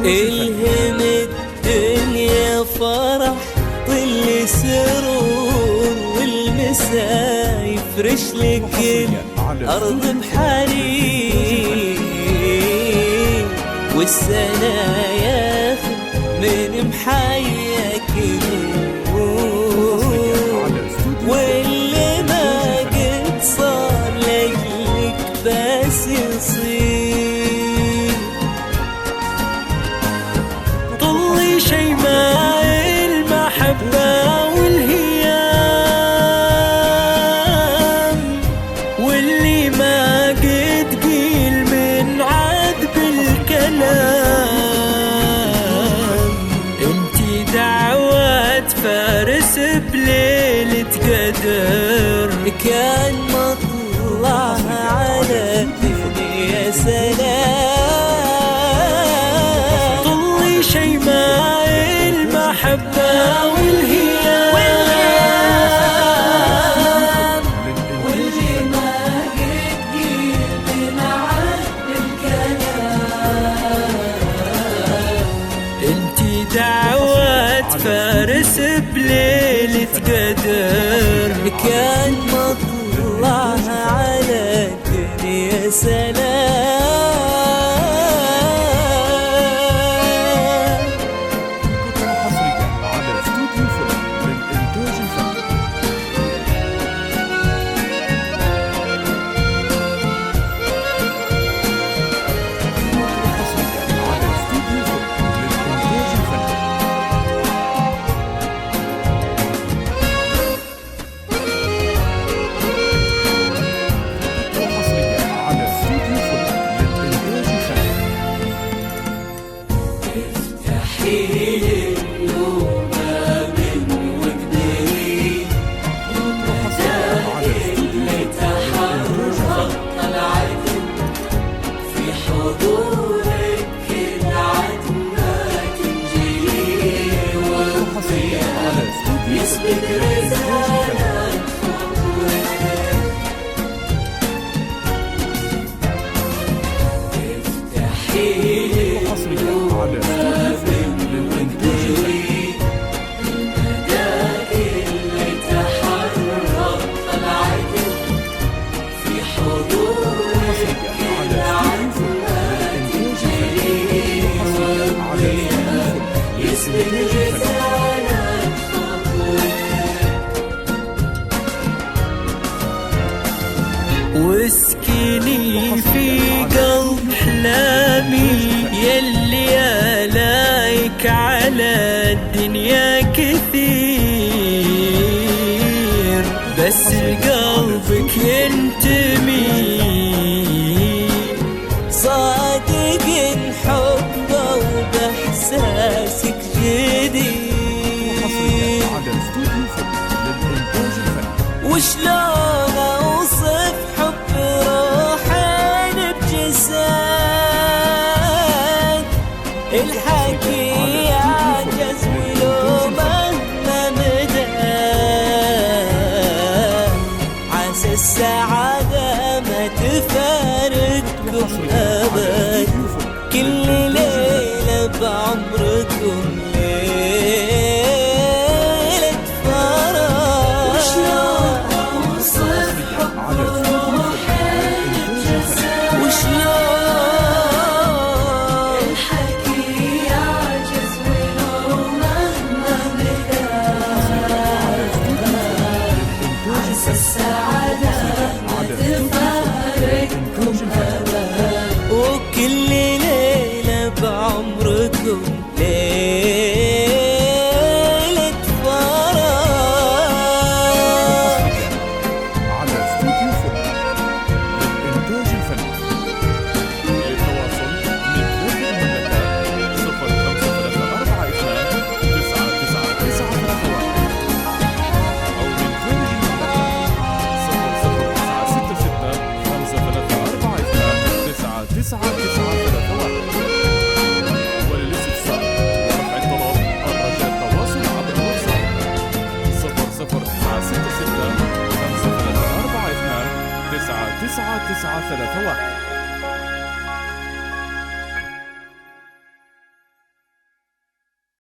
الهم الدنيا فرح طل سرور، والمسا يفرش لك الأرض بحرير، والسنة ياخد من محياك نور، واللي ما قد صار لك بس يصير. طلي شيماء المحبة والهيام، واللي ما قد قيل من عذب الكلام. انتي دعوات فارس بليلة قدر، كان مطلعها على الدنيا سلام. طلي شيماء المحبة والهيام، واللي ما قد قيل من عذب الكلام. انتي دعوات فارس بليلة قدر، كان مطلعها على الدنيا سلام. حصريا على استوديو فيلم للإنتاج الفني. حصريا على استوديو فيلم للإنتاج الفني. حصريا على استوديو فيلم للإنتاج الفني. افتحي النور من وقدري، اللي تحرر طلعت في حضورك كل عتمة تنجلي، حصريا على استوديو يسبق فيلم رسالة خطوتك. افتحي حصريا على استوديو فيلم للإنتاج الفني. المداك اللي تحرر طلعت في حضورك حصريا على استوديو فيلم للإنتاج الفني. حصريا على استوديو فيلم يسبق رسالة خطوتك. واسكني في قلب احلامي، يلي الايك على الدنيا كثير، بس قلبك ينتمي صادق حبه وباحساسك جدير. حصريا على استوديو فيلم للإنتاج الفني. وشلون اوصف حب روحين بجسد، الحكي يعجز ولو مهما مدى، عسى السعادة ما تفارقكم أبد، كل ليلة بعمركم ليلة فرح. وشلون أوصف حب روحين بجسد، وشلون الحكي يعجز ولو مهما مدى، عسى السعادة ما تفارقكم أبد، وكل ليلة بعمركم ليلة فرح. على استوديو فيلم للإنتاج الفني. للتواصل من داخل المملكة 0534299931 أو من خارج المملكة 00966534299931. وللاستفسار ورفع الطلب الرجاء التواصل عبر الواتساب 00966534299931.